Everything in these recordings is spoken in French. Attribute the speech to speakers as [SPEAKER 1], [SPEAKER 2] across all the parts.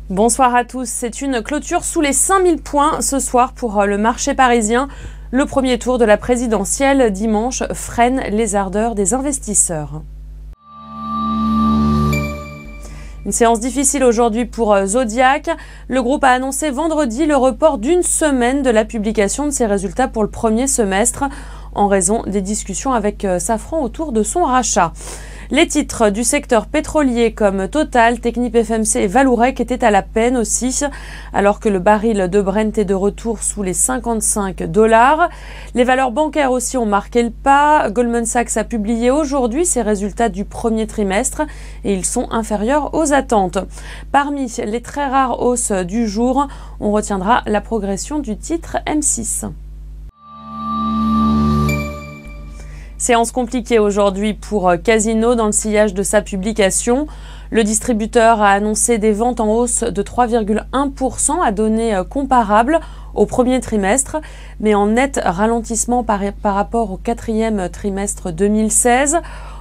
[SPEAKER 1] Bonsoir à tous. C'est une clôture sous les 5000 points ce soir pour le marché parisien. Le premier tour de la présidentielle dimanche freine les ardeurs des investisseurs. Une séance difficile aujourd'hui pour Zodiac. Le groupe a annoncé vendredi le report d'une semaine de la publication de ses résultats pour le premier semestre en raison des discussions avec Safran autour de son rachat. Les titres du secteur pétrolier comme Total, TechnipFMC et Vallourec étaient à la peine aussi, alors que le baril de Brent est de retour sous les $55. Les valeurs bancaires aussi ont marqué le pas. Goldman Sachs a publié aujourd'hui ses résultats du premier trimestre et ils sont inférieurs aux attentes. Parmi les très rares hausses du jour, on retiendra la progression du titre M6. Séance compliquée aujourd'hui pour Casino dans le sillage de sa publication. Le distributeur a annoncé des ventes en hausse de 3,1% à données comparables au premier trimestre, mais en net ralentissement par rapport au quatrième trimestre 2016.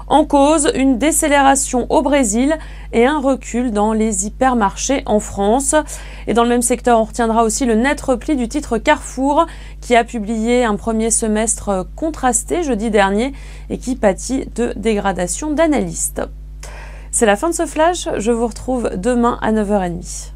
[SPEAKER 1] En cause, une décélération au Brésil et un recul dans les hypermarchés en France. Et dans le même secteur, on retiendra aussi le net repli du titre Carrefour qui a publié un premier semestre contrasté jeudi dernier et qui pâtit de dégradation d'analystes. C'est la fin de ce flash, je vous retrouve demain à 9h30.